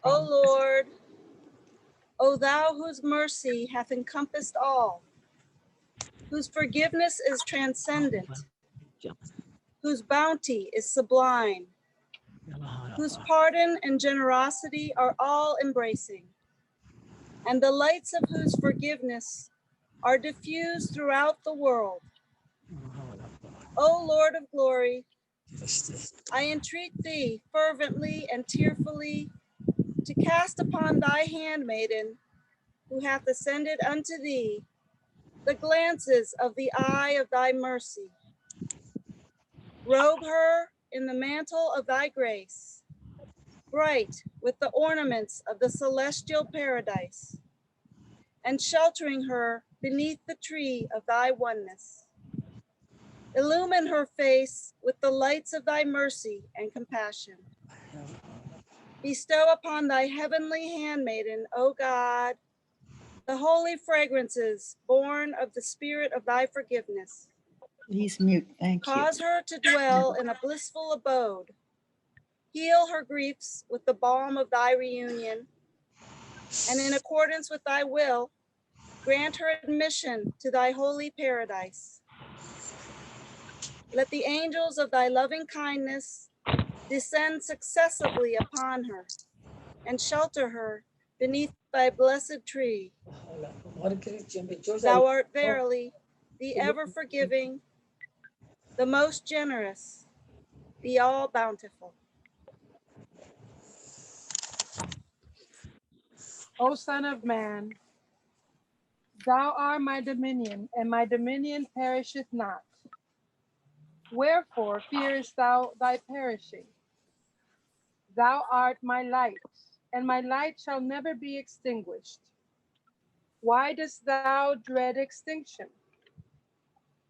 O Lord, O thou whose mercy hath encompassed all, whose forgiveness is transcendent, whose bounty is sublime, whose pardon and generosity are all embracing, and the lights of whose forgiveness are diffused throughout the world. O Lord of glory, I entreat thee fervently and tearfully to cast upon thy handmaiden, who hath ascended unto thee, the glances of the eye of thy mercy. Robe her in the mantle of thy grace, bright with the ornaments of the celestial paradise, and sheltering her beneath the tree of thy oneness. Illumine her face with the lights of thy mercy and compassion. Bestow upon thy heavenly handmaiden, O God, the holy fragrances born of the spirit of thy forgiveness. Please mute, thank you. Cause her to dwell in a blissful abode. Heal her griefs with the balm of thy reunion, and in accordance with thy will, grant her admission to thy holy paradise. Let the angels of thy loving kindness descend successively upon her and shelter her beneath thy blessed tree. Thou art verily the ever forgiving, the most generous, the all bountiful. O Son of Man, thou art my dominion, and my dominion perisheth not. Wherefore fearest thou thy perishing? Thou art my light, and my light shall never be extinguished. Why dost thou dread extinction?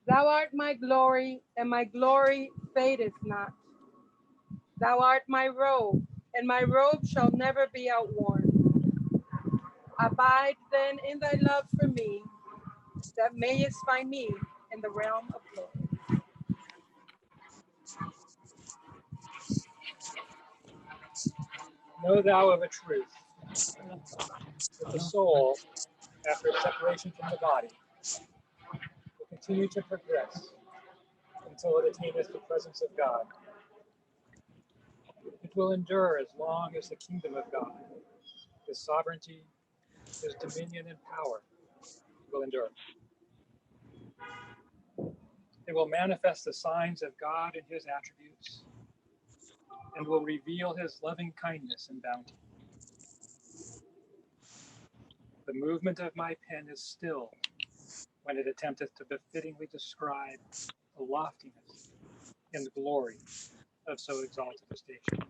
Thou art my glory, and my glory fadeth not. Thou art my robe, and my robe shall never be outworn. Abide then in thy love for me, that mayest find me in the realm of glory. Know thou of a truth, that the soul, after its separation from the body, will continue to progress until it attaineth the presence of God. It will endure as long as the kingdom of God, his sovereignty, his dominion and power will endure. It will manifest the signs of God and his attributes, and will reveal his loving kindness and bounty. The movement of my pen is still when it attempteth to befittingly describe the loftiness and the glory of so exalted a station.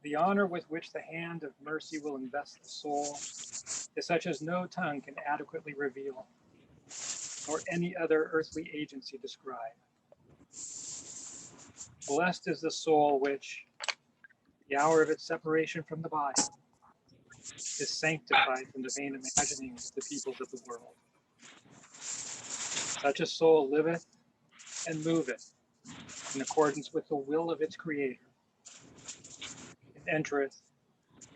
The honor with which the hand of mercy will invest the soul is such as no tongue can adequately reveal, nor any other earthly agency describe. Blessed is the soul which, the hour of its separation from the body, is sanctified from the vain imaginings of the peoples of the world. Such a soul liveth and moveth in accordance with the will of its Creator, and entereth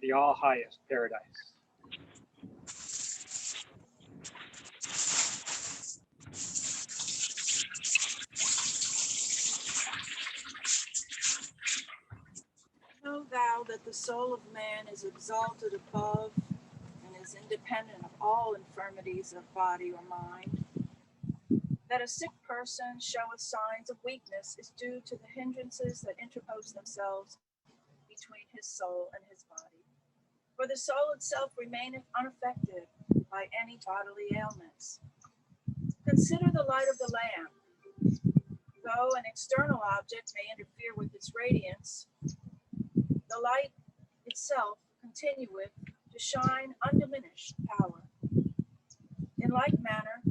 the all-highest paradise. Know thou that the soul of man is exalted above and is independent of all infirmities of body or mind. That a sick person showeth signs of weakness is due to the hindrances that interpose themselves between his soul and his body. For the soul itself remaineth unaffected by any bodily ailments. Consider the light of the lamp. Though an external object may interfere with its radiance, the light itself continueth to shine undiminished power. In like manner,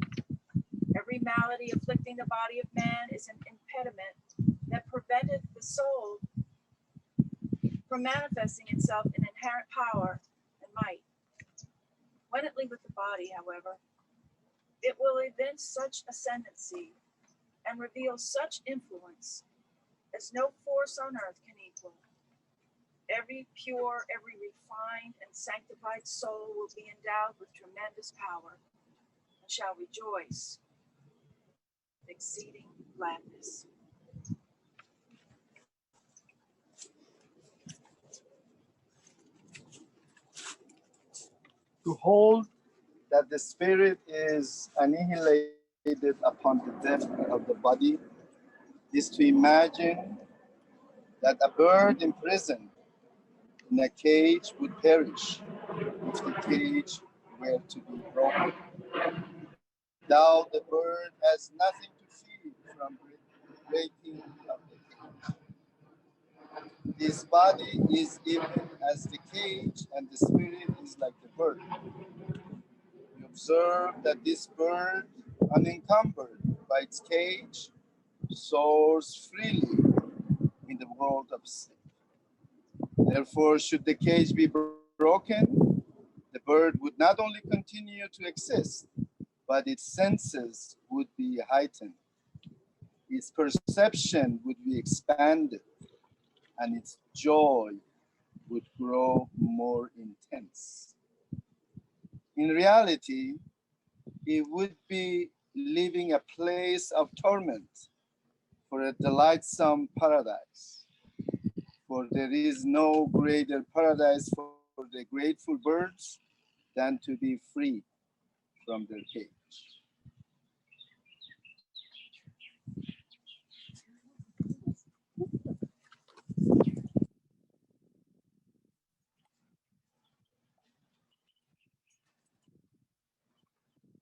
every malady afflicting the body of man is an impediment that preventeth the soul from manifesting itself in inherent power and might. When it leaveth the body, however, it will evince such ascendancy and reveal such influence as no force on earth can equal. Every pure, every refined and sanctified soul will be endowed with tremendous power and shall rejoice with exceeding gladness. To hold that the spirit is annihilated upon the death of the body is to imagine that a bird imprisoned in a cage would perish if the cage were to be broken. Thou, the bird, has nothing to fear from breaking of the cage. His body is even as the cage, and the spirit is like the bird. We observe that this bird, unencumbered by its cage, soars freely in the world of sleep. Therefore, should the cage be broken, the bird would not only continue to exist, but its senses would be heightened, its perception would be expanded, and its joy would grow more intense. In reality, it would be leaving a place of torment for a delightsome paradise. For there is no greater paradise for the grateful birds than to be free from their cage.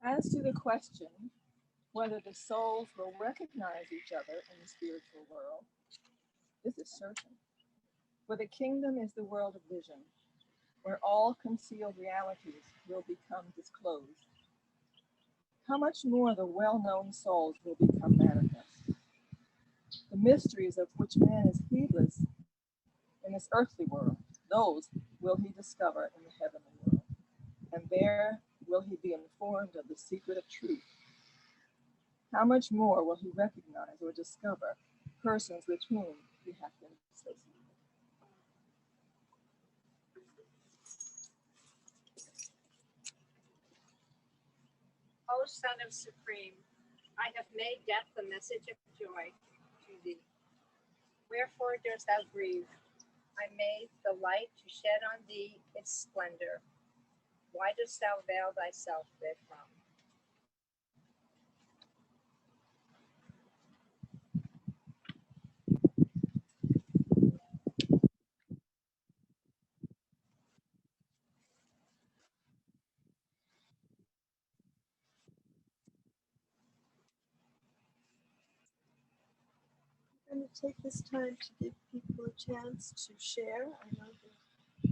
As to the question whether the souls will recognize each other in the spiritual world, this is certain. For the kingdom is the world of vision, where all concealed realities will become disclosed. How much more the well-known souls will become manifest. The mysteries of which man is heedless in this earthly world, those will he discover in the heavenly world. And there will he be informed of the secret of truth. How much more will he recognize or discover persons with whom he hath been associated? O Son of Supreme, I have made death the message of joy to thee. Wherefore dost thou grieve? I made the light to shed on thee its splendor. Why dost thou veil thyself therefrom? I'm going to take this time to give people a chance to share. I know the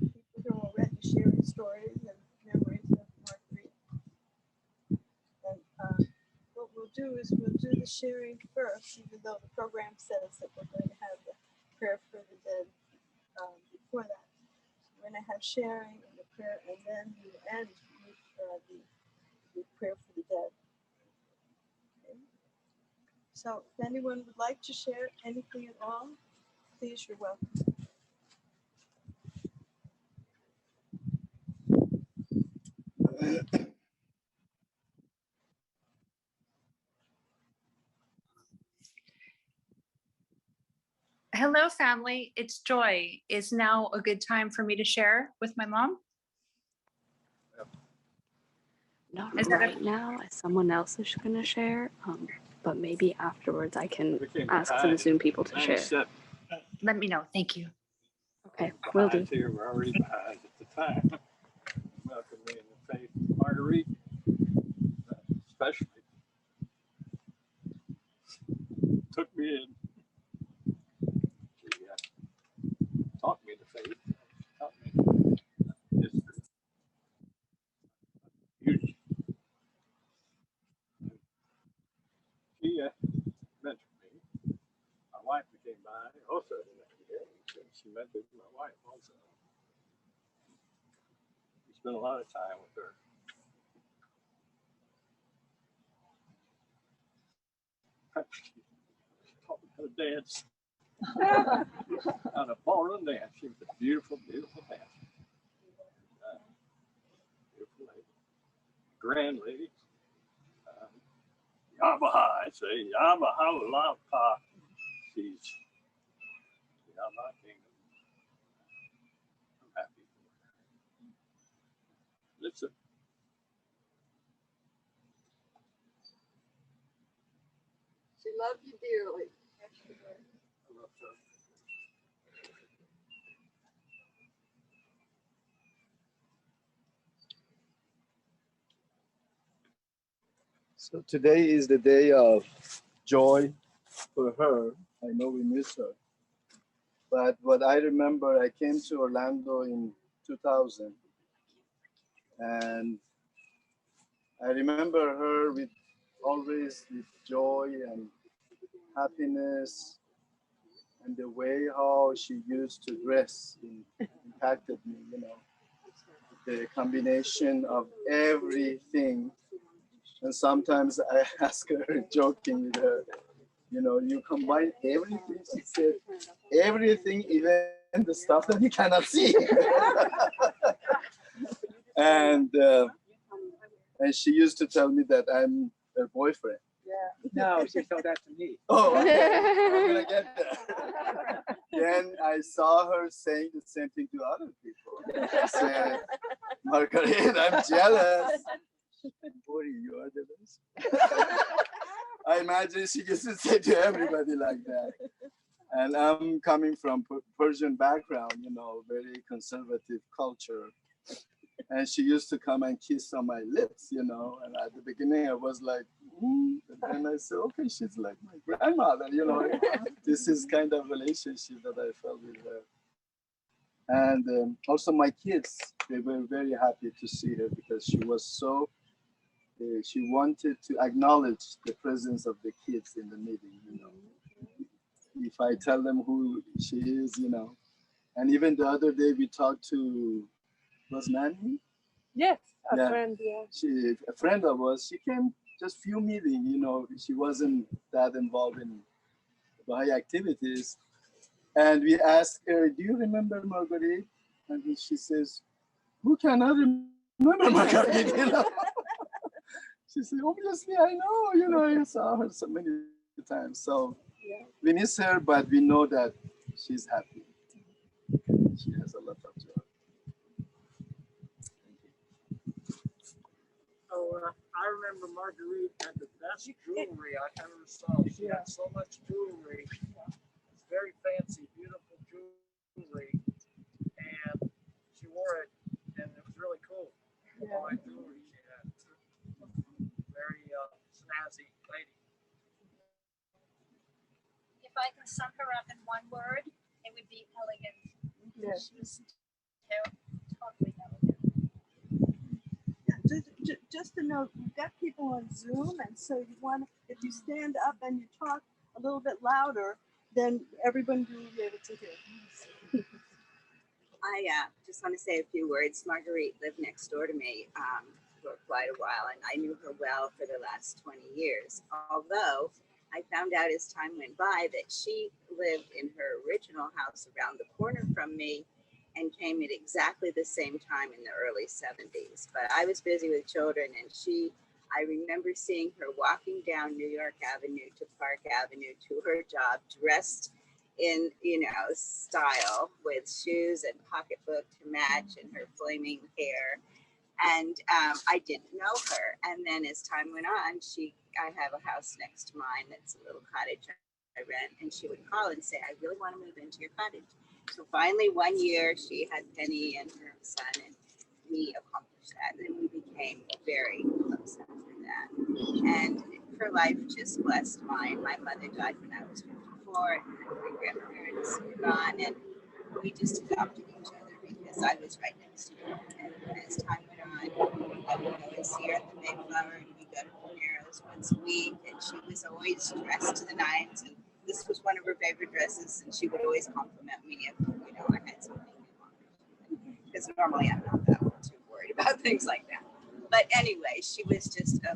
people who are already sharing stories and memories of Marguerite. And what we'll do is we'll do the sharing first, even though the program says that we're going to have the prayer for the dead before that. So we're going to have sharing and the prayer, and then we will end with the prayer for the dead. Okay. So if anyone would like to share anything at all, please, you're welcome. Hello, family. It's Joy. Is now a good time for me to share with my mom? Not Is that right now, as someone else is going to share, but maybe afterwards I can ask some of the Zoom people to share. Let me know. Thank you. Okay, will do. Here, we're already behind at the time. Welcome me in the faith, Marguerite, especially took me in. She taught me the faith, taught me history. Huge. She mentored me. My wife became by also. She mentored my wife also. We spent a lot of time with her. She taught me how to dance. On a ballroom dance. She was a beautiful, beautiful dancer. Beautiful lady. Grand lady. Yamaha, I say, Yamaha Lapa. She's Yamaha Kingdom. I'm happy for her. Listen. She loved you dearly. I love her. So today is the day of joy for her. I know we miss her. But what I remember, I came to Orlando in 2000. And I remember her with always with joy and happiness. And the way how she used to dress impacted me, you know. The combination of everything. And sometimes I ask her, joking with her, you know, you combine everything. She said, everything, even the stuff that you cannot see. And she used to tell me that I'm her boyfriend. No, she told that to me. Oh, okay. I'm gonna get there. Then I saw her saying the same thing to other people. She said, Marguerite, I'm jealous. Boy, you are the best. I imagine she used to say to everybody like that. And I'm coming from Persian background, you know, very conservative culture. And she used to come and kiss on my lips, you know. And at the beginning, I was like, and I said, okay, she's like my grandmother, you know. This is kind of relationship that I felt with her. And also my kids, they were very happy to see her because she was so, she wanted to acknowledge the presence of the kids in the meeting, you know. If I tell them who she is, you know. And even the other day we talked to, was Manny? Yes, a Yeah. friend, yeah. A friend of ours, she came just few meetings, you know, she wasn't that involved in Baha'i activities. And we asked her, do you remember Marguerite? And she says, who cannot remember Marguerite? You know? She said, obviously I know, you know, I saw her so many times. So we miss her, but we know that she's happy. She has a lot of joy. Oh, I remember Marguerite had the best jewelry I ever saw. She had so much jewelry. It's very fancy, beautiful jewelry. And she wore it, and it was really cool. Yeah. All that jewelry she had. Very snazzy lady. If I can sum her up in one word, it would be elegant. Yes. She was totally elegant. Just to note, you've got people on Zoom, and so you want, if you stand up and you talk a little bit louder, then everyone will be able to hear. I just want to say a few words. Marguerite lived next door to me for quite a while, and I knew her well for the last 20 years. Although I found out as time went by that she lived in her original house around the corner from me and came at exactly the same time in the early 70s. But I was busy with children, and I remember seeing her walking down New York Avenue to Park Avenue to her job, dressed in, you know, style, with shoes and pocketbook to match and her flaming hair. And I didn't know her. And then as time went on, I have a house next to mine that's a little cottage I rent, and she would call and say, I really want to move into your cottage. So finally one year she had Penny and her son, and we accomplished that. And we became very close after that. And her life just blessed mine. My mother died when I was 54, and my grandparents were gone, and we just adopted each other because I was right next to her. And as time went on, I would go and see her at the Mayflower, and we go to Panero's once a week, and she was always dressed to the nines, and this was one of her favorite dresses, and she would always compliment me if, you know, I had something new on, because normally I'm not that too worried about things like that. But anyway, she was just a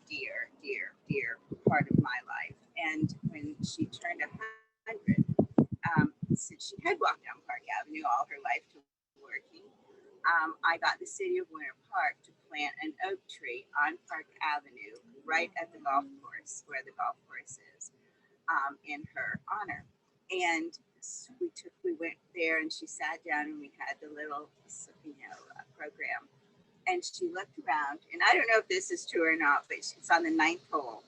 dear, dear, dear part of my life. And when she turned 100, since she had walked down Park Avenue all her life to working, I got the city of Winter Park to plant an oak tree on Park Avenue right at the golf course, where the golf course is, in her honor. And we went there, and she sat down, and we had the little, program. And she looked around, and I don't know if this is true or not, but she's on the 9th hole.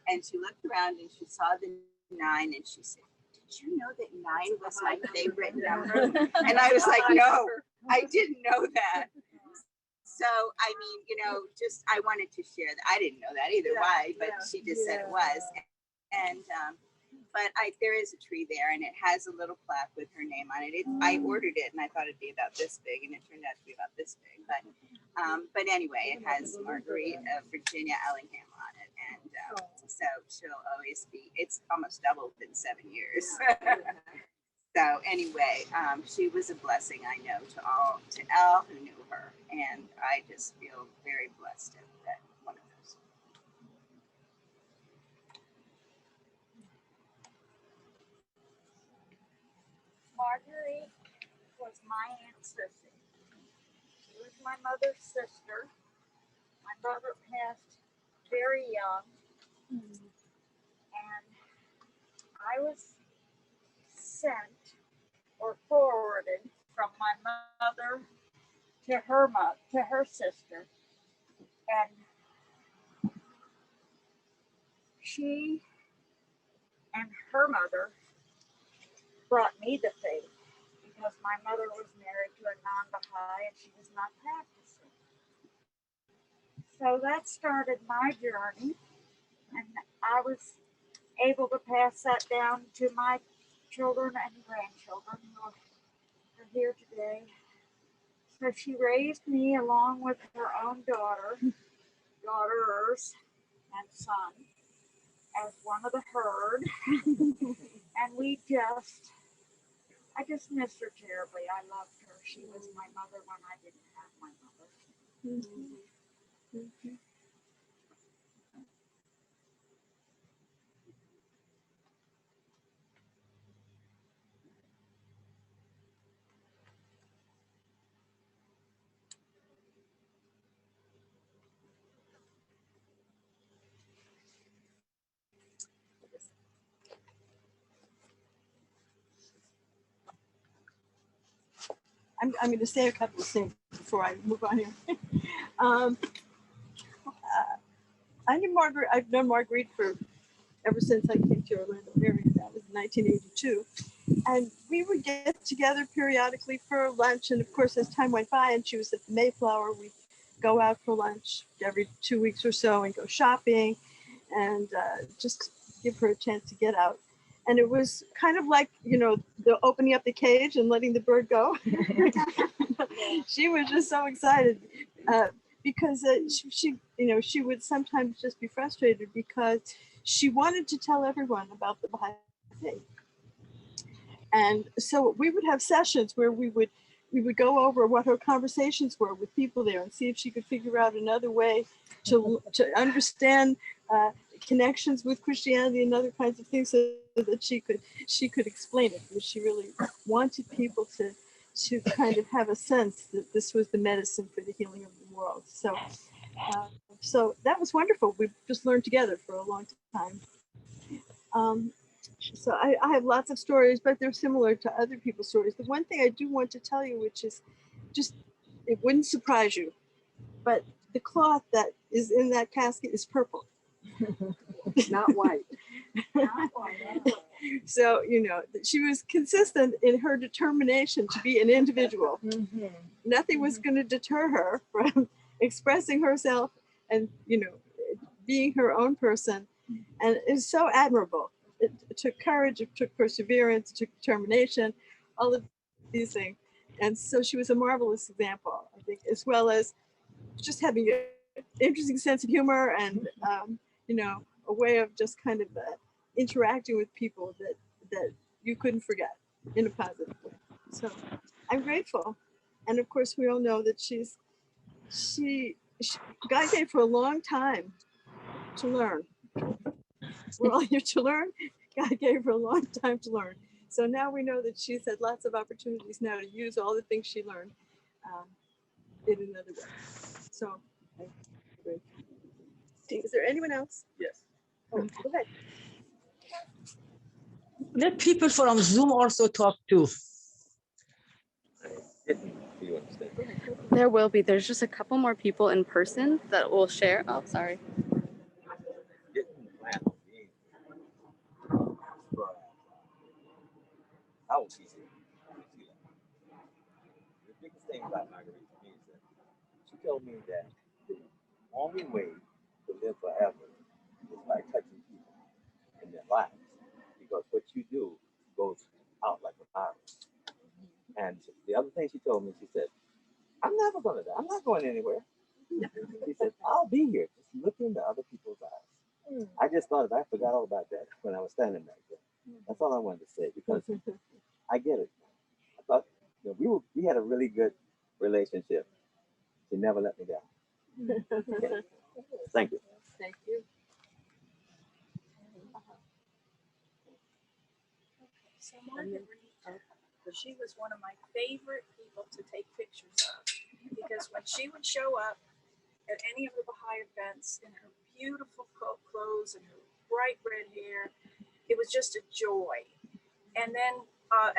And she looked around, and she saw the 9, and she said, "Did you know that 9 was my favorite number?" And I was like, "No, I didn't know that." So, I mean, just I wanted to share that. I didn't know that either. Why? But she just said it was. And but there is a tree there, and it has a little plaque with her name on it. I ordered it, and I thought it'd be about this big, and it turned out to be about this big. But anyway, it has Marguerite Virginia Ellingham on it, and so she'll always be. It's almost doubled in 7 years. So anyway, she was a blessing, I know, to all who knew her, and I just feel very blessed at one of those. Marguerite was my Aunt Sissy. She was my mother's sister. My mother passed very young, and I was sent or forwarded from my mother to her sister, and she and her mother brought me the faith, because my mother was married to a non-Baha'i and she was not practicing. So that started my journey, and I was able to pass that down to my children and grandchildren who are here today. So she raised me along with her own daughters, and son as one of the herd. And I just missed her terribly. I loved her. She was my mother when I didn't have my mother. I'm going to say a couple of things before I move on here. I knew Margaret. I've known Marguerite ever since I came to Orlando area. That was 1982, and we would get together periodically for lunch. And of course, as time went by, and she was at the Mayflower, we'd go out for lunch every 2 weeks or so and go shopping, and just give her a chance to get out. And it was kind of like, the opening up the cage and letting the bird go. She was just so excited because she would sometimes just be frustrated because she wanted to tell everyone about the Baha'i Faith. And so we would have sessions where we would go over what her conversations were with people there and see if she could figure out another way to understand connections with Christianity and other kinds of things, so that she could explain it. But she really wanted people to kind of have a sense that this was the medicine for the healing of the world. So that was wonderful. We just learned together for a long time. So I have lots of stories, but they're similar to other people's stories. The one thing I do want to tell you, which is just, it wouldn't surprise you, but the cloth that is in that casket is purple. Not white. So, she was consistent in her determination to be an individual. Nothing was going to deter her from expressing herself and, being her own person. And it's so admirable. It took courage, it took perseverance, it took determination, all of these things. And so she was a marvelous example, I think, as well as just having an interesting sense of humor and, a way of just kind of interacting with people that you couldn't forget in a positive way. So I'm grateful. And of course, we all know that God gave her a long time to learn. We're all here to learn. God gave her a long time to learn. So now we know that she's had lots of opportunities now to use all the things she learned in another way. So, is there anyone else? Yes. Oh, go ahead. Let people from Zoom also talk too. You understand? There will be. There's just a couple more people in person that will share. Oh, sorry. Didn't plan on being here. But I will be here. The biggest thing about Marguerite to me is that she told me that the only way to live forever is by touching people in their lives. Because what you do goes out like a virus. And the other thing she told me, she said, I'm never going to die. I'm not going anywhere. She said, I'll be here. Just look into other people's eyes. I just thought I forgot all about that when I was standing back there. That's all I wanted to say because I get it. I thought we had a really good relationship. She never let me down. Okay. Thank you. Thank you. So Marguerite, she was one of my favorite people to take pictures of because when she would show up at any of the Baha'i events in her beautiful clothes and her bright red hair, it was just a joy. And then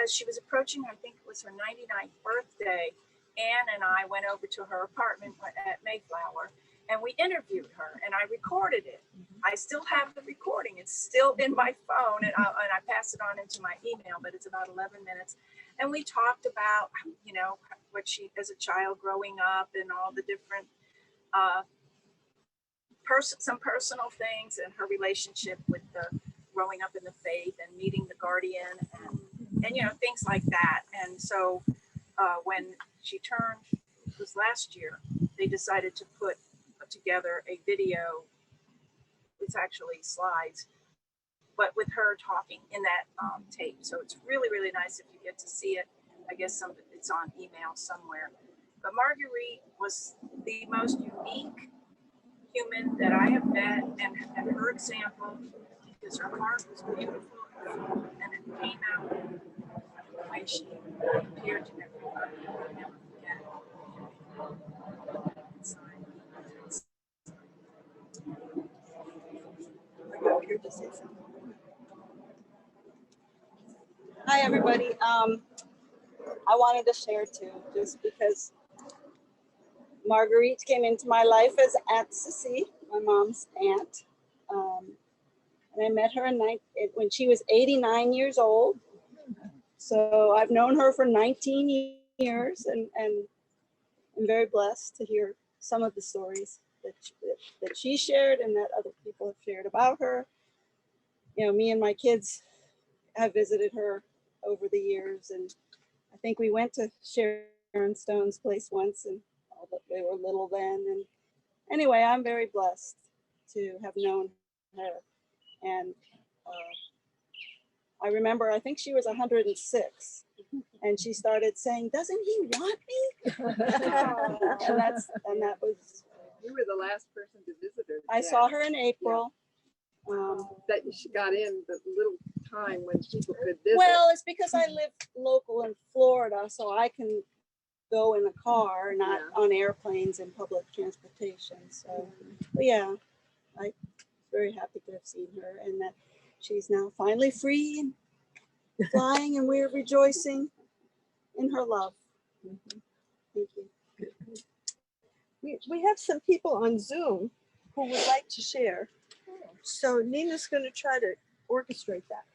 as she was approaching, I think it was her 99th birthday, Anne and I went over to her apartment at Mayflower and we interviewed her and I recorded it. I still have the recording. It's still in my phone and I pass it on into my email, but it's about 11 minutes. And we talked about, you know, what she, as a child growing up and all the different, some personal things and her relationship with the growing up in the faith and meeting the guardian and you know, things like that. And so when she turned, it was last year, they decided to put together a video. It's actually slides, but with her talking in that tape. So it's really, really nice if you get to see it. I guess it's on email somewhere. But Marguerite was the most unique human that I have met, and her example, because her heart was beautiful and it came out the way she appeared to everybody. I'll never forget it. Inside. Hi, everybody. I wanted to share too, just because Marguerite came into my life as Aunt Sissy, my mom's aunt. And I met her when she was 89 years old. So I've known her for 19 years and I'm very blessed to hear some of the stories that she shared and that other people have shared about her. You know, me and my kids have visited her over the years, and I think we went to Sharon Stone's place once, and they were little then. And anyway, I'm very blessed to have known her. And I remember, I think she was 106, and she started saying, "Doesn't he want me?" and that was. You were the last person to visit her. I saw her in April. That she got in the little time when people could visit. Well, it's because I live local in Florida, so I can go in a car, not on airplanes and public transportation. So, but yeah, I'm very happy to have seen her and that she's now finally free and flying, and we're rejoicing in her love. Thank you. We have some people on Zoom who would like to share. So Nina's going to try to orchestrate that.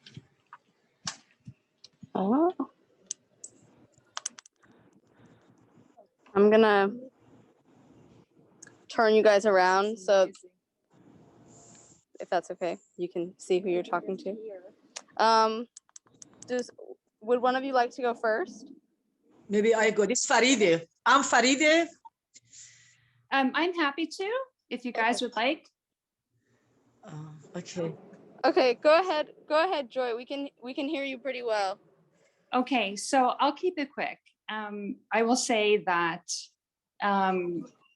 Oh. I'm gonna turn you guys around so if that's okay, you can see who you're talking to. Would one of you like to go first? Maybe I go. This is Faride. I'm Faride. I'm happy to, if you guys would like. Okay. Okay, go ahead, Joy. We can hear you pretty well. Okay, so I'll keep it quick. I will say that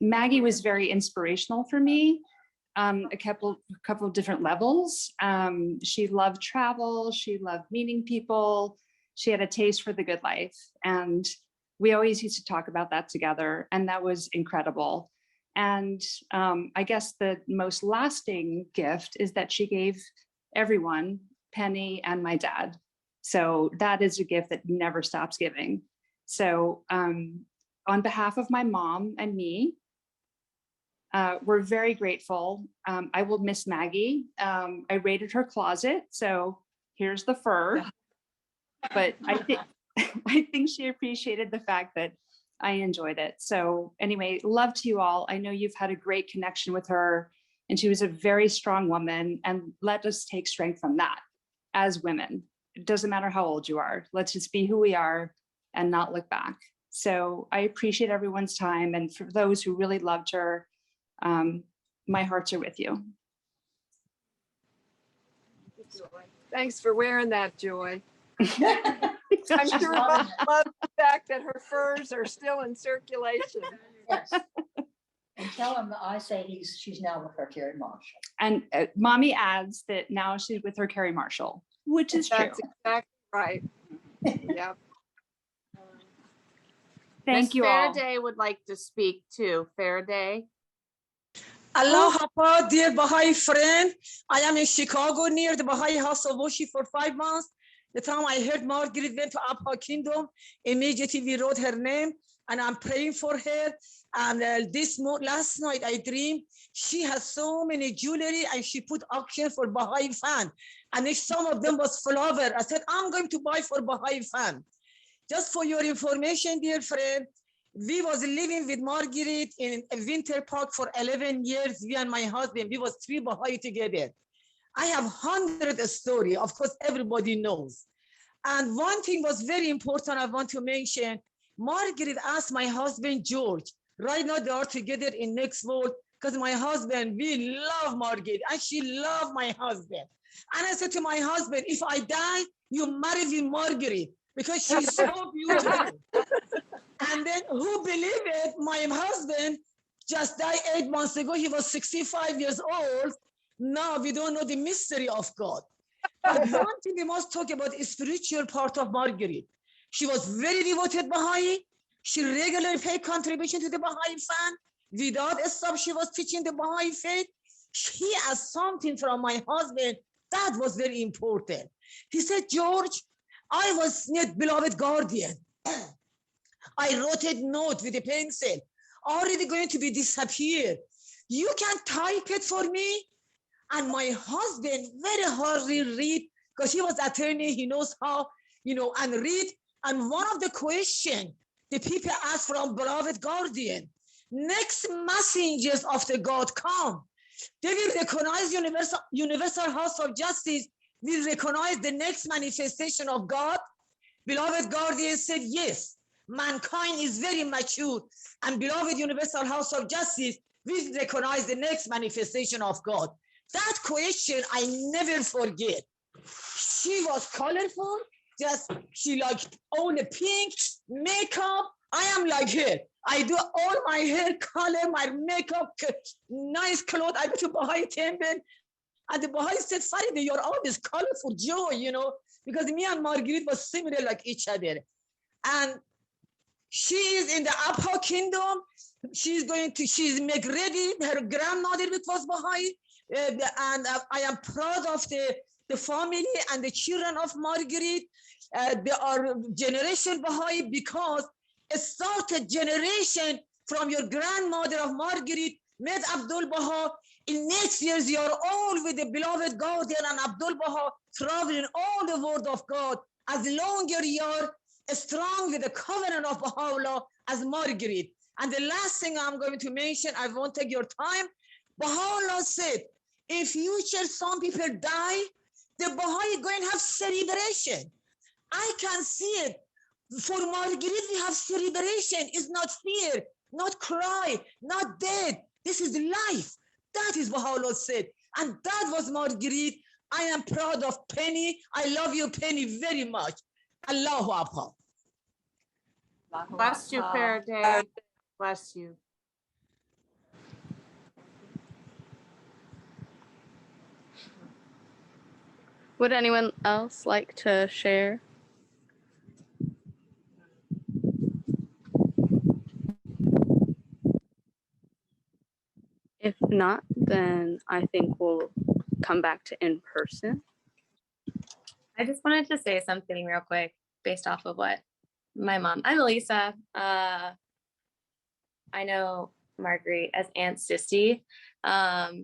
Maggie was very inspirational for me. A couple of different levels. She loved travel. She loved meeting people. she had a taste for the good life. And we always used to talk about that together. And that was incredible. And I guess the most lasting gift is that she gave everyone, Penny and my dad. So that is a gift that never stops giving. So on behalf of my mom and me, we're very grateful. I will miss Maggie. I raided her closet, so here's the fur. But I think she appreciated the fact that I enjoyed it. So anyway, love to you all. I know you've had a great connection with her, and she was a very strong woman, and let us take strength from that as women. It doesn't matter how old you are. Let's just be who we are and not look back. So I appreciate everyone's time. And for those who really loved her, my hearts are with you. Thanks for wearing that, Joy. I'm sure Mom loves the fact that her furs are still in circulation. Yes. And tell him that I say she's now with her Carrie Marshall. And Mommy adds that now she's with her Carrie Marshall, which is true. That's exactly right. Yep. Thank you all. Faraday would like to speak too. Faraday. Aloha, dear Baha'i friend. I am in Chicago near the Baha'i House of Worship for 5 months. The time I heard Margaret went to Abha Kingdom, immediately we wrote her name, and I'm praying for her. And last night I dreamed she has so many jewelry, and she put auction for Baha'i fan. And if some of them was flower, I said, I'm going to buy for Baha'i fan. Just for your information, dear friend, we was living with Marguerite in a winter park for 11 years. We and my husband, we was 3 Baha'i together. I have 100 stories, of course, everybody knows. And one thing was very important I want to mention. Marguerite asked my husband, George, right now they are together in next world, because my husband, we love Marguerite, and she loved my husband. And I said to my husband, if I die, you marry with Marguerite, because she's so beautiful. And then who believe it, my husband just died 8 months ago. He was 65 years old. Now we don't know the mystery of God. But one thing we must talk about is spiritual part of Marguerite. She was very devoted Baha'i. She regularly paid contribution to the Baha'i fan. Without a stop, she was teaching the Baha'i faith. He asked something from my husband that was very important. He said, George, I was not beloved guardian. I wrote a note with a pencil, already going to be disappeared. You can type it for me? And my husband very hardly read, because he was attorney, he knows how, and read. And one of the questions the people asked from beloved guardian, next messengers of the God come. They will recognize universal house of justice, will recognize the next manifestation of God. Beloved guardian said, yes, mankind is very mature, and beloved universal house of justice will recognize the next manifestation of God. That question I never forget. She was colorful, she liked all the pink, makeup. I am like her. I do all my hair color, my makeup, nice clothes. I go to Baha'i temple. And the Baha'i said, Farida, you're always colorful, joy, because me and Marguerite was similar like each other. And she is in the Abha Kingdom. She's make ready. Her grandmother was Baha'i. And I am proud of the family and the children of Marguerite. They are generation Baha'i, because it started generation from your grandmother of Marguerite, met Abdul Baha. In next years, you are all with the beloved guardian and Abdul Baha, traveling all the word of God. As longer you are strong with the covenant of Baha'u'llah as Marguerite. And the last thing I'm going to mention, I won't take your time. Baha'u'llah said, in future, some people die, the Baha'i going to have celebration. I can see it. For Marguerite, we have celebration. It's not fear, not cry, not death. This is life. That is Baha'u'llah said. And that was Marguerite. I am proud of Penny. I love you, Penny, very much. Allahu Akbar. Bless you, Faraday. Bless you. Would anyone else like to share? If not, then I think we'll come back to in person. I just wanted to say something real quick based off of what my mom. I'm Elisa. I know Marguerite as Aunt Sissy. I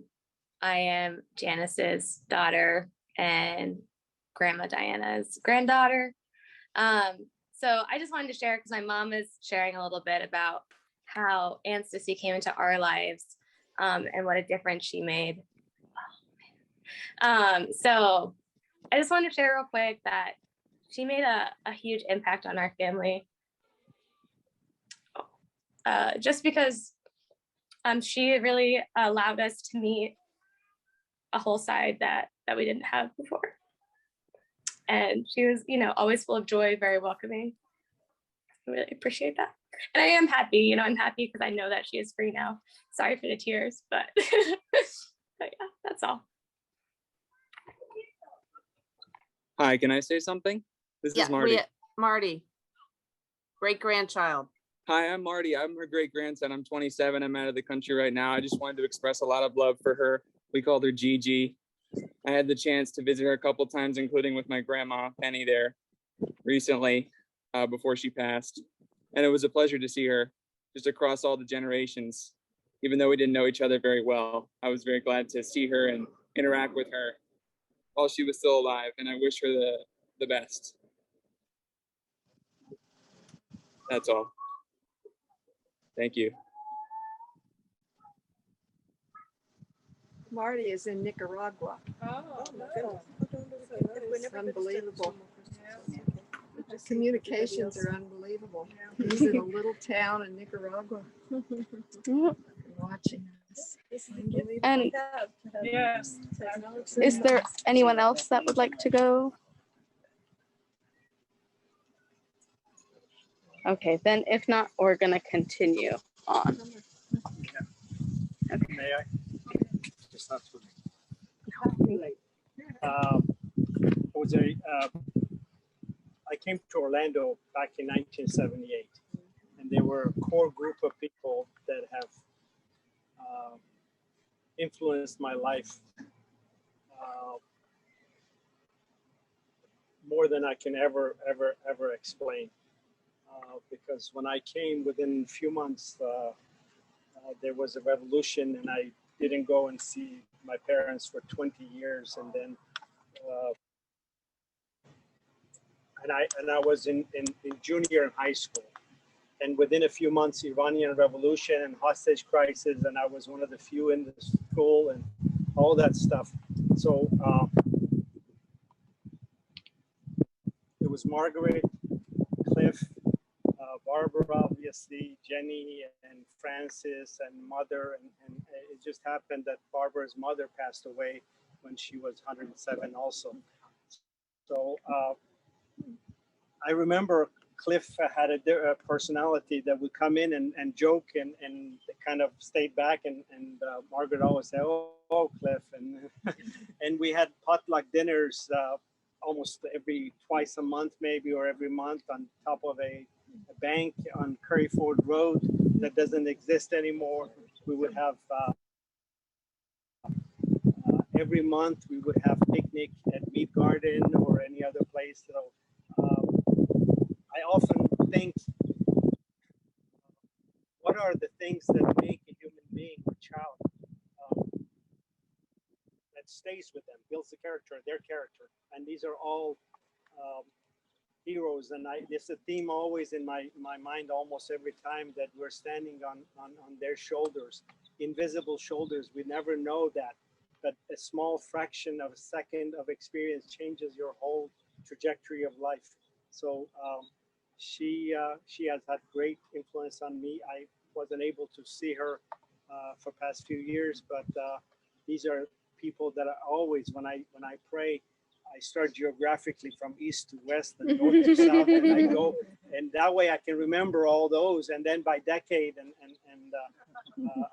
am Janice's daughter and Grandma Diana's granddaughter. So I just wanted to share because my mom is sharing a little bit about how Aunt Sissy came into our lives and what a difference she made. So I just wanted to share real quick that she made a huge impact on our family. Just because she really allowed us to meet a whole side that we didn't have before. And she was, always full of joy, very welcoming. I really appreciate that. And I am happy, I'm happy because I know that she is free now. Sorry for the tears, but, but yeah, that's all. Hi, can I say something? This is Marty. Marty, great grandchild. Hi, I'm Marty. I'm her great grandson. I'm 27. I'm out of the country right now. I just wanted to express a lot of love for her. We called her Gigi. I had the chance to visit her a couple times, including with my grandma Penny there recently before she passed. And it was a pleasure to see her just across all the generations. Even though we didn't know each other very well, I was very glad to see her and interact with her while she was still alive. And I wish her the best. That's all. Thank you. Marty is in Nicaragua. Oh, It's unbelievable. The communications are unbelievable. He's in a little town in Nicaragua watching us. And yes. is there anyone else that would like to go? Okay, then if not, we're gonna continue on. Okay. May I? It's not too late. I came to Orlando back in 1978, and there were a core group of people that have influenced my life more than I can ever explain. Because when I came, within a few months, there was a revolution, and I didn't go and see my parents for 20 years, and then and I was in junior and high school, and within a few months, Iranian Revolution and hostage crisis, and I was one of the few in the school and all that stuff. So it was Margaret, Cliff, Barbara, obviously, Jenny, and Francis, and Mother, and it just happened that Barbara's mother passed away when she was 107 also. So I remember Cliff had a personality that would come in and joke and kind of stayed back, and Margaret always said, oh, Cliff, and and we had potluck dinners almost twice a month maybe, or every month, on top of a bank on Curryford Road that doesn't exist anymore. We would have every month we would have picnic at Mead Garden or any other place. So I often think, what are the things that make a human being or child that stays with them, builds their character, and these are all heroes. And it's a theme always in my mind almost every time, that we're standing on their shoulders, invisible shoulders. We never know that a small fraction of a second of experience changes your whole trajectory of life. So she has had great influence on me. I wasn't able to see her for past few years, but these are people that are always, when I pray, I start geographically from east to west and north to south, and I go, and that way I can remember all those, and then by decade, and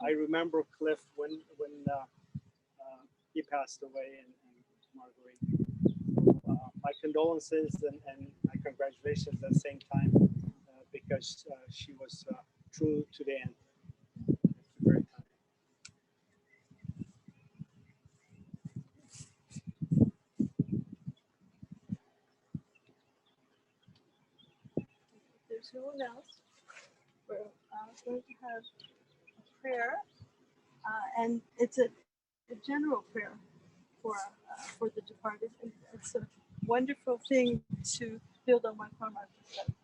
I remember Cliff when he passed away, and Marguerite. My condolences and my congratulations at the same time, because she was true to the end. Very kind. to announce we're going to have a prayer, and it's a general prayer for the departed. And it's a wonderful thing to build on what Karma said.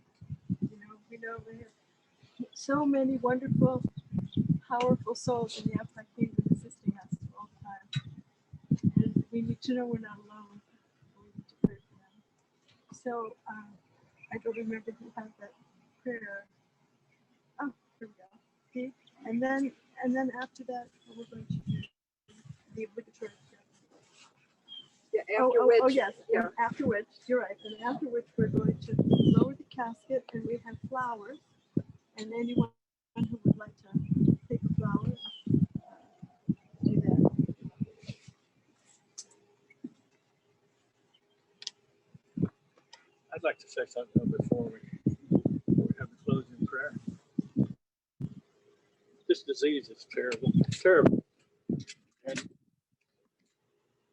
We know we have so many wonderful, powerful souls in the outside kingdom assisting us all the time, and we need to know we're not alone. We need to pray for them. So I don't remember who had that prayer. Oh, here we go. Okay. And then after that, we're going to do the obligatory prayer. Yeah, after which, oh yes, yeah. and after which, you're right. And after which, we're going to lower the casket, and we have flowers. And anyone who would like to take a flower, do that. I'd like to say something before we have the closing prayer. This disease is terrible. It's terrible. And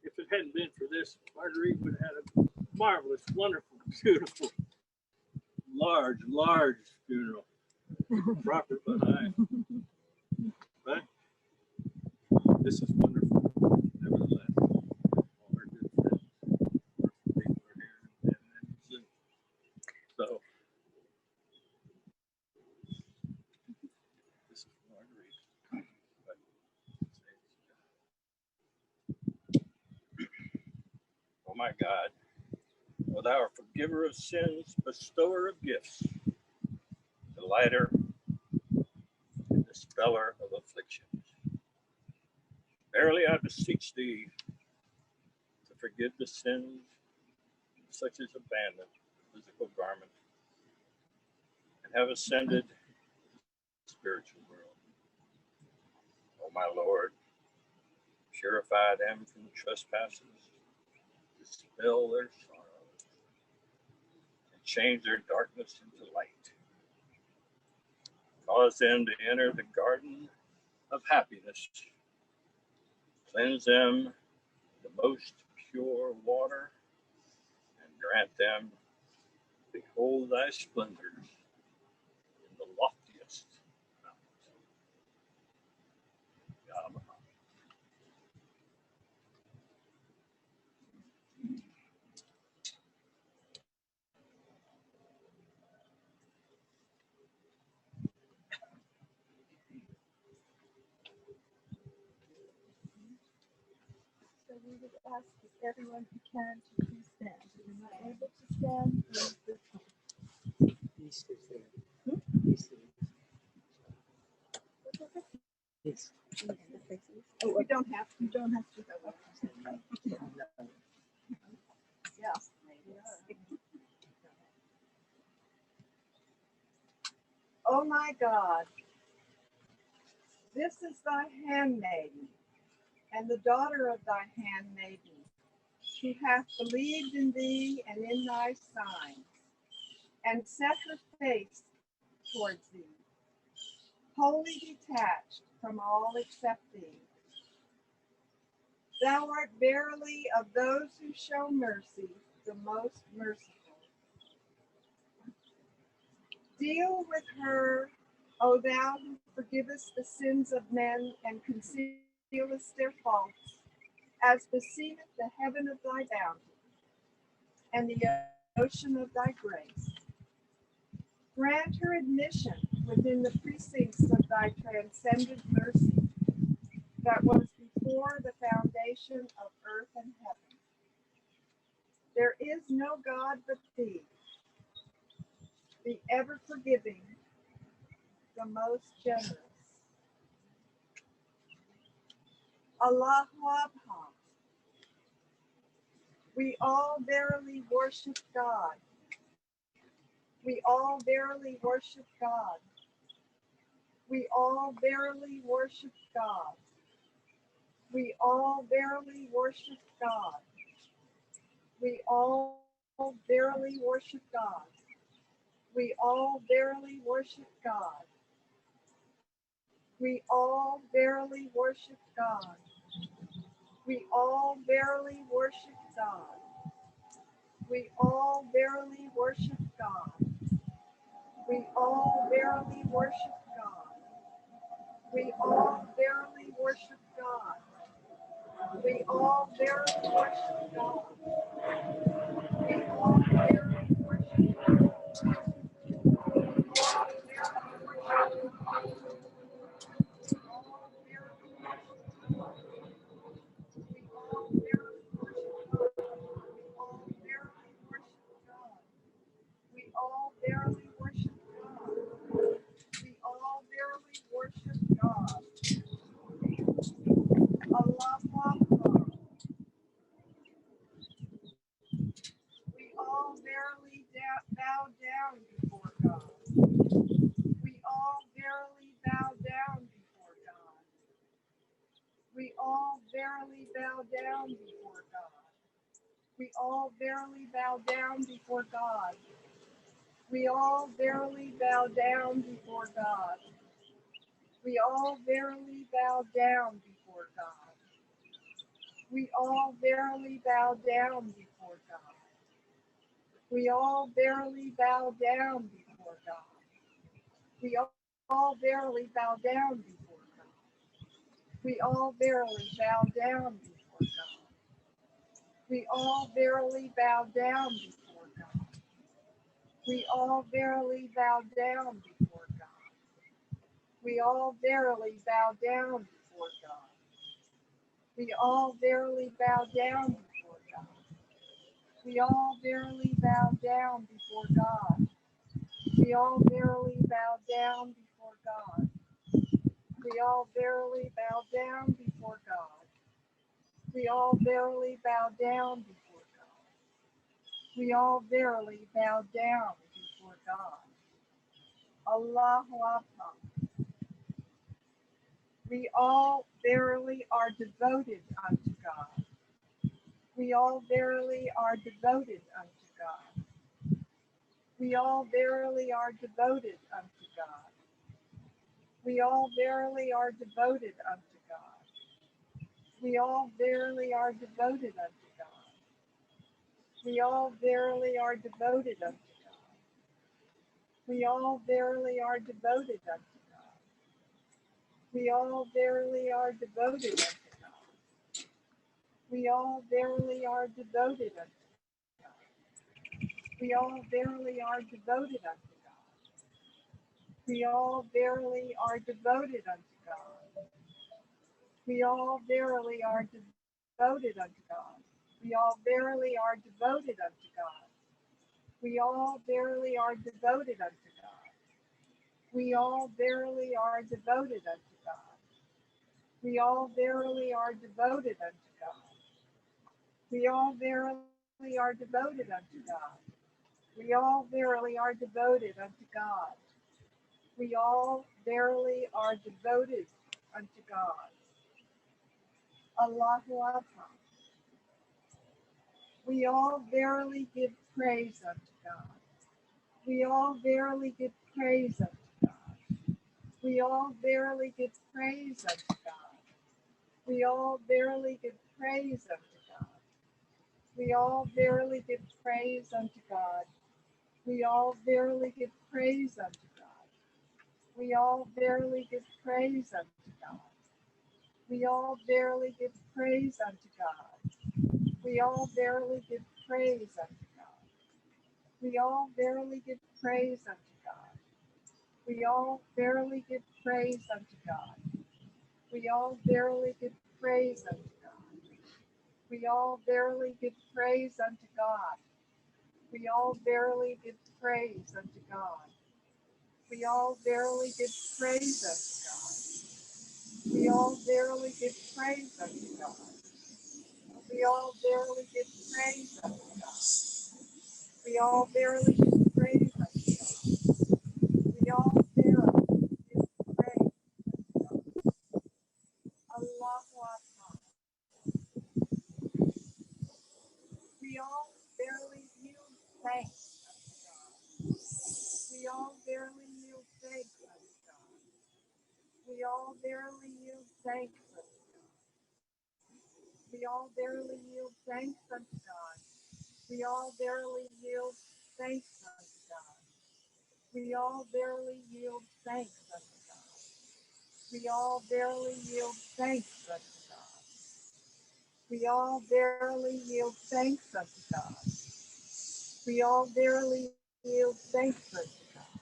if it hadn't been for this, Marguerite would have had a marvelous, wonderful, beautiful, large funeral. Proper behind. But this is wonderful. Nevertheless, all our good friends, people are here and Zoom. So this is Marguerite. Oh my God, O thou art forgiver of sins, bestower of gifts, delighter and dispeller of afflictions. Verily I beseech thee to forgive the sins such as abandon the physical garment and have ascended the spiritual world. O my Lord, purify them from trespasses, dispel their sorrows, and change their darkness into light. Cause them to enter the garden of happiness. Cleanse them the most pure water, and grant them to behold thy splendors in the loftiest mountains. Yahweh. So we would ask everyone who can to please stand. If you're not able to stand, please stand. Yes. Oh, we don't have to. You don't have to. Yeah. Oh my God, this is thy handmaiden, and the daughter of thy handmaiden, who hath believed in thee and in thy signs, and set her face towards thee, wholly detached from all except thee. Thou art verily of those who show mercy, the most merciful. Deal with her, O thou who forgivest the sins of men and concealest their faults, as beseemeth the heaven of thy bounty and the ocean of thy grace. Grant her admission within the precincts of thy transcendent mercy that was before the foundation of earth and heaven. There is no God but thee, the ever forgiving, the most generous. Allahu Akbar. We all verily worship God. We all verily worship God. We all verily worship God. We all verily worship God. We all verily worship God. We all verily worship God. We all verily worship God. We all verily worship God. We all verily worship God. We all verily worship God. We all verily worship God. We all verily worship God. We all verily worship God. We all verily worship God. We all verily worship God. Allahu Akbar. We all verily bow down before God. We all verily bow down before God. We all verily bow down before God. We all verily bow down before God. We all verily bow down before God. We all verily bow down before God. We all verily bow down before God. We all verily bow down before God. We all verily bow down before God. We all verily bow down before God. We all verily bow down before God. We all verily bow down before God. We all verily bow down before God. We all verily bow down before God. We all verily bow down before God. We all verily bow down before God. We all verily bow down before God. We all verily bow down before God. We all verily bow down before God. Allahu Akbar. We all verily are devoted unto God. We all verily are devoted unto God. We all verily are devoted unto God. We all verily are devoted unto God. We all verily are devoted unto God. We all verily are devoted unto God. We all verily are devoted unto God. We all verily are devoted unto God. We all verily are devoted unto God. We all verily are devoted unto God. We all verily are devoted unto God. We all verily are devoted unto God. We all verily are devoted unto God. We all verily are devoted unto God. We all verily are devoted unto God. We all verily are devoted unto God. We all verily are devoted unto God. We all verily are devoted unto God. We all verily are devoted unto God. Allahu Akbar. We all verily give praise unto God. We all verily give praise unto God. We all verily give praise unto God. We all verily give praise unto God. We all verily give praise unto God. We all verily give praise unto God. We all verily give praise unto God. We all verily give praise unto God. We all verily give praise unto God. We all verily give praise unto God. We all verily give praise unto God. We all verily give praise unto God. We all verily give praise unto God. We all verily give praise unto God. We all verily give praise unto God. We all verily give praise unto God. We all verily give praise unto God. We all verily give praise unto God. We all verily give praise unto God. Allahu Akbar. We all verily yield thanks unto God. We all verily yield thanks unto God. We all verily yield thanks unto God. We all verily yield thanks unto God. We all verily yield thanks unto God. We all verily yield thanks unto God. We all verily yield thanks unto God. We all verily yield thanks unto God. We all verily yield thanks unto God.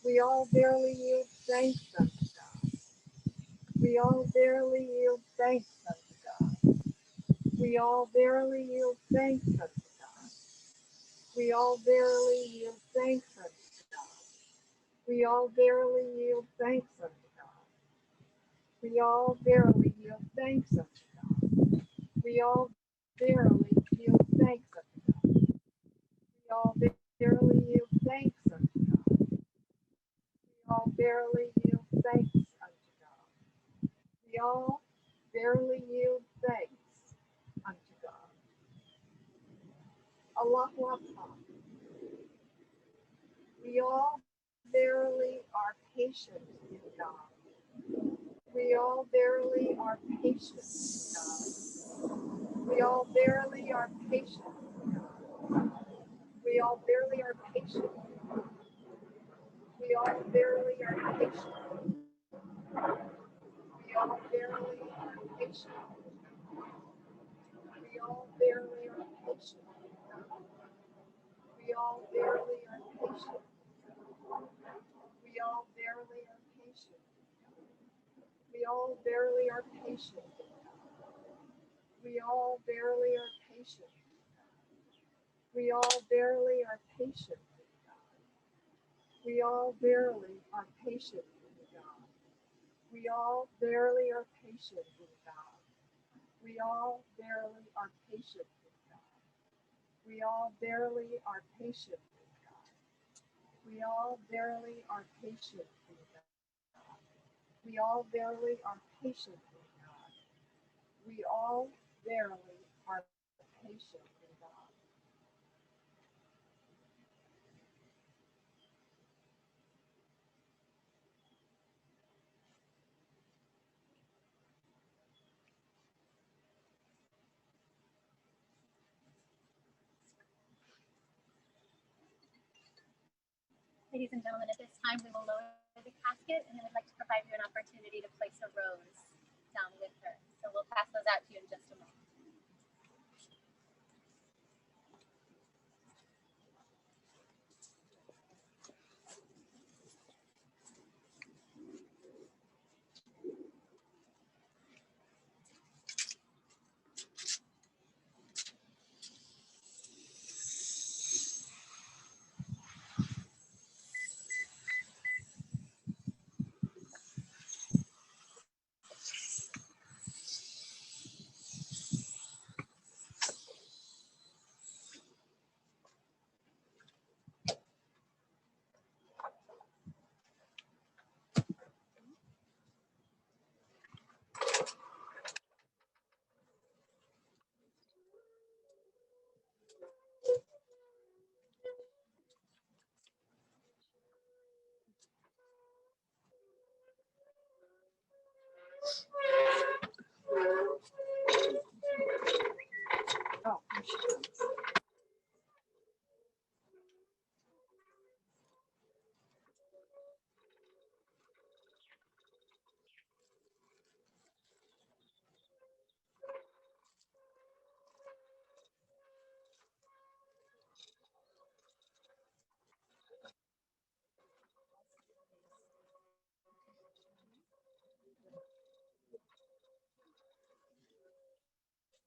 We all verily yield thanks unto God. We all verily yield thanks unto God. We all verily yield thanks unto God. We all verily yield thanks unto God. We all verily yield thanks unto God. We all verily yield thanks unto God. We all verily yield thanks unto God. We all verily yield thanks unto God. We all verily yield thanks unto God. We all verily yield thanks unto God. Allahu Akbar. We all verily are patient in God. We all verily are patient in God. We all verily are patient in God. We all verily are patient. We all verily are patient. We all verily are patient. We all verily are patient. We all verily are patient. We all verily are patient. We all verily are patient. We all verily are patient. We all verily are patient. We all verily are patient in God. We all verily are patient in God. We all verily are patient in God. We all verily are patient in God. We all verily are patient in God. We all verily are patient in God. We all verily are patient in God. Ladies and gentlemen, at this time, we will lower the casket, and I would like to provide you an opportunity to place a rose down with her. So we'll pass those out to you in just a moment. Oh, here she comes.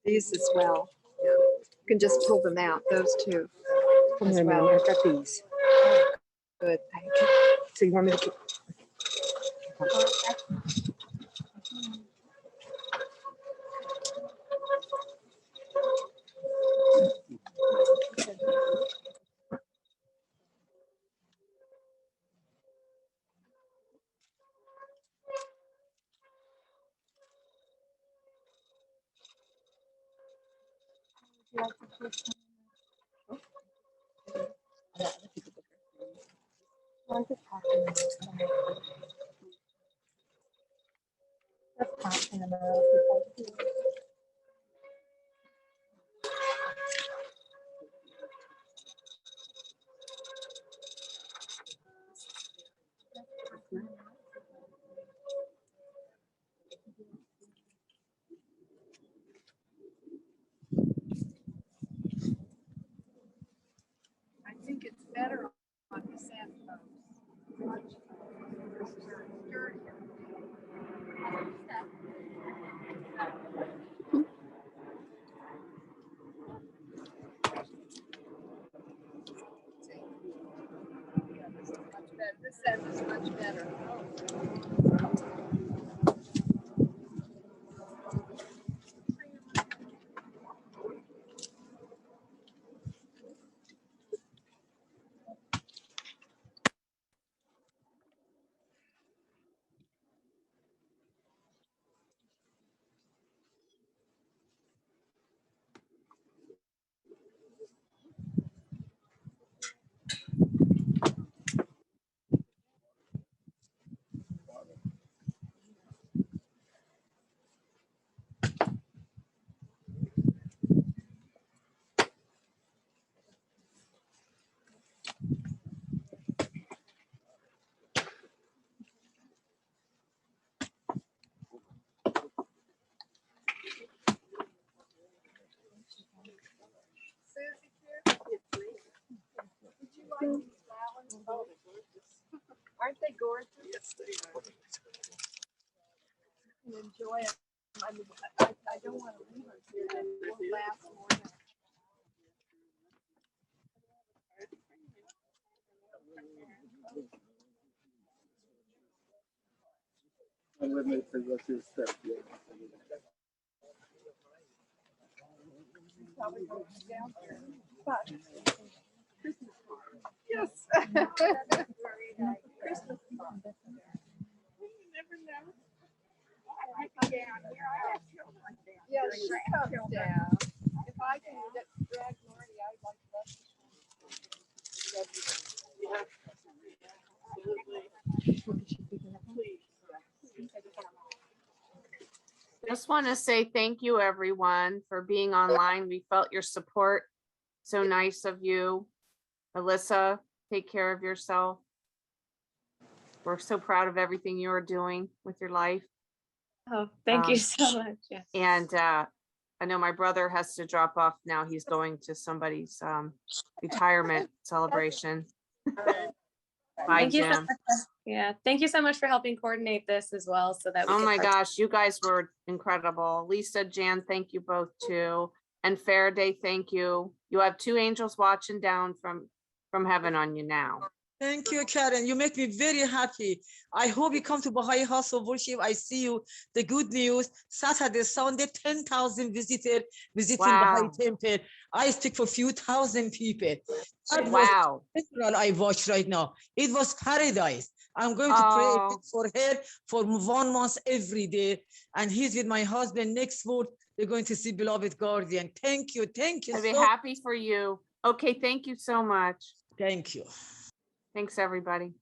These as well. Yeah. You can just pull them out, those two as well. I've got these. Good, thank you. So you want me to keep? I think it's better on the sand much sturdier. Yeah, this is much better. This sand is much better. Would you like these flowers? Oh, they're gorgeous. Aren't they gorgeous? Yes, they are. And enjoy it. I mean, I don't want to leave them here. They will last more than. And we're made for what's your step. Probably go downstairs. But Christmas card. Yes. Christmas card. You never know. I come down here. I have children down. Yeah, she comes down. If I can get drag Marty, I'd like Just want to say thank you, everyone, for being online. We felt your support. So nice of you. Alyssa, take care of yourself. We're so proud of everything you are doing with your life. Oh, thank you so much. Yeah. And I know my brother has to drop off now. He's going to somebody's retirement celebration. Bye, Thank you so Jim. much. Yeah, thank you so much for helping coordinate this as well, so that we Oh can my gosh, you guys were incredible. Lisa, Jan, thank you both too. And Faraday, thank you. You have two angels watching down from heaven on you now. Thank you, Karen. You make me very happy. I hope you come to Baha'i House of Worship. I see you. The good news, Saturday, Sunday, 10,000 visitors visiting Baha'i Temple. I speak for a few thousand people. That was the I watch right now. It was paradise. I'm going to pray for her for 1 month every day. And he's with my husband. Next week, they're going to see beloved guardian. Thank you. Thank you. I'd be happy for you. Okay, thank you so much. Thank you. Thanks, everybody.